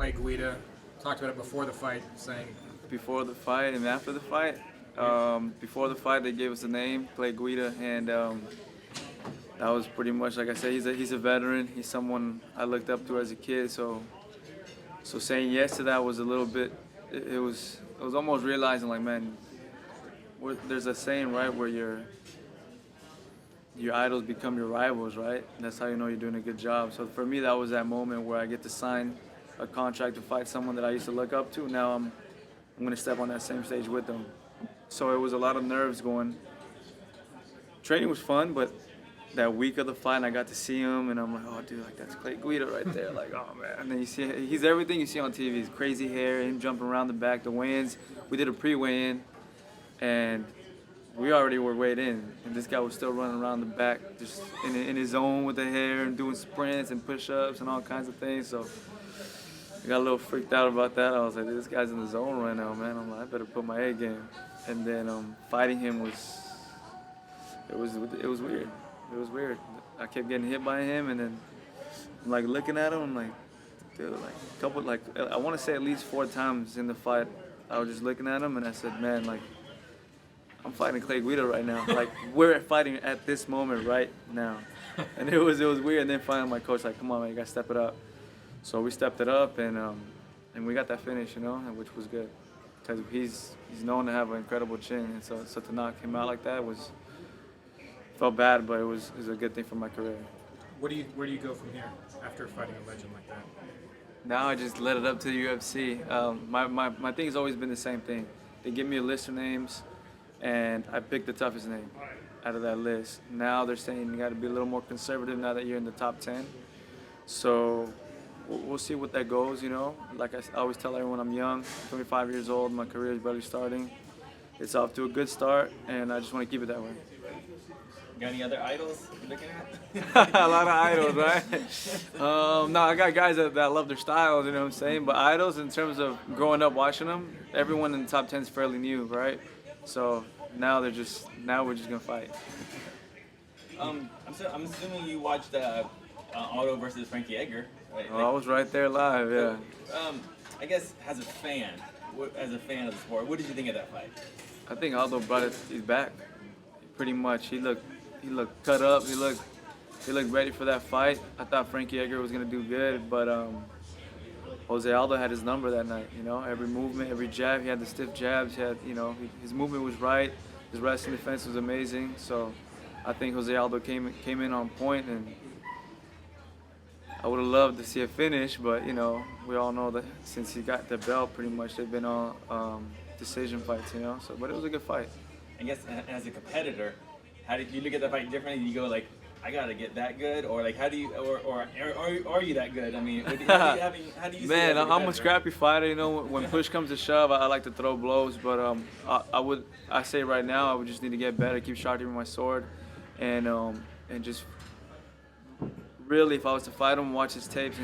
Clay Guida. Talked about it before the fight, saying Before the fight and after the fight. Before the fight, they gave us a name, Clay Guida, and that was pretty much, like I said, he's a veteran. He's someone I looked up to as a kid. So saying yes to that was a little bit. It was almost realizing, like, man, there's a saying, right, where your idols become your rivals, right? And that's how you know you're doing a good job. So for me, that was that moment where I get to sign a contract to fight someone that I used to look up to. Now I'm going to step on that same stage with them. So it was a lot of nerves going. Training was fun, but that week of the fight, I got to see him, and I'm like, oh, dude, like, that's Clay Guida right there. Like, oh, man. And then you see, he's everything you see on TV. His crazy hair, him jumping around the back, the weigh-ins. We did a pre-weigh-in, and we already were weighed in, and this guy was still running around the back, just in his zone with the hair and doing sprints and push-ups and all kinds of things. So I got a little freaked out about that. I was like, this guy's in the zone right now, man. I'm like, I better put my A game. And then fighting him it was weird. It was weird. I kept getting hit by him, and then I'm like looking at him. I'm like, dude, I want to say at least 4 times in the fight, I was just looking at him, and I said, man, like, I'm fighting Clay Guida right now. Like, we're fighting at this moment right now. And it was weird. And then finally my coach like, come on, man, you got to step it up. So we stepped it up, and we got that finish, you know, which was good. Because he's known to have an incredible chin. And so to knock him out like that felt bad, but it was a good thing for my career. where do you go from here after fighting a legend like that? Now I just let it up to the UFC. My thing has always been the same thing. They give me a list of names, and I pick the toughest name out of that list. Now they're saying you got to be a little more conservative now that you're in the top 10. So we'll see what that goes, you know. Like I always tell everyone, I'm young, 25 years old, my career is barely starting. It's off to a good start, and I just want to keep it that way. Got any other idols you're looking at? A lot of idols, right? No, I got guys that love their styles, you know what I'm saying? But idols, in terms of growing up watching them, everyone in the top 10 is fairly new, right? So now we're just gonna fight. I'm assuming you watched Aldo versus Frankie Edgar, right? Oh, I was right there live, yeah. I guess as a fan of the sport, what did you think of that fight? I think Aldo brought his back, pretty much. He looked cut up. He looked ready for that fight. I thought Frankie Edgar was gonna do good, but Jose Aldo had his number that night. You know, every movement, every jab, he had the stiff jabs. He had, you know, his movement was right. His wrestling defense was amazing. So I think Jose Aldo came in on point, and I would have loved to see a finish, but you know, we all know that since he got the belt, pretty much they've been all decision fights. You know, so but it was a good fight. I guess as a competitor, how did you look at that fight differently? You go like, I gotta get that good, or like, how do you, or are you that good? I mean, how do you? Man, I'm a scrappy fighter. You know, when push comes to shove, I like to throw blows. But I say right now, I would just need to get better, keep sharpening my sword, and just really, if I was to fight him, watch his tapes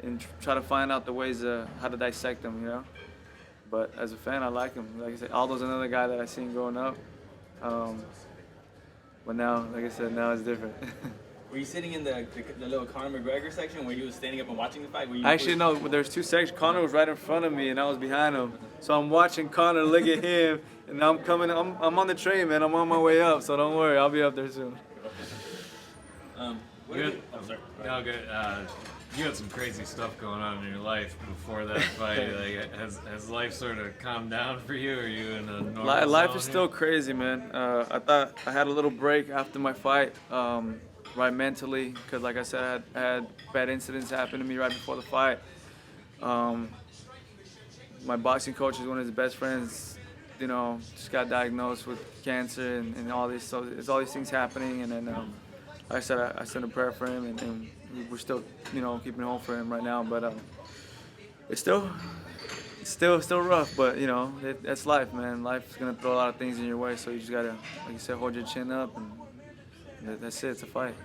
and try to find out the ways how to dissect him. You know. But as a fan, I like him. Like I said, Aldo's another guy that I seen growing up. But now, like I said, now it's different. Were you sitting in the little Conor McGregor section where he was standing up and watching the fight? Actually, no. There's 2 sections. Conor was right in front of me, and I was behind him. So I'm watching Conor look at him, and I'm on the train, man. I'm on my way up, so don't worry. I'll be up there soon. I'm sorry. No, good. You had some crazy stuff going on in your life before that fight. Like, has life sort of calmed down for you? Or are you in a normal Life zone is still crazy, man. I thought I had a little break after my fight, right mentally, because like I said, I had bad incidents happen to me right before the fight. My boxing coach is one of his best friends, you know, just got diagnosed with cancer and all this. So there's all these things happening, and then like I said, I sent a prayer for him, and we're still, you know, keeping hope for him right now. But it's still rough. But you know, that's life, man. Life's gonna throw a lot of things in your way, so you just gotta, like you said, hold your chin up, and that's it. It's a fight.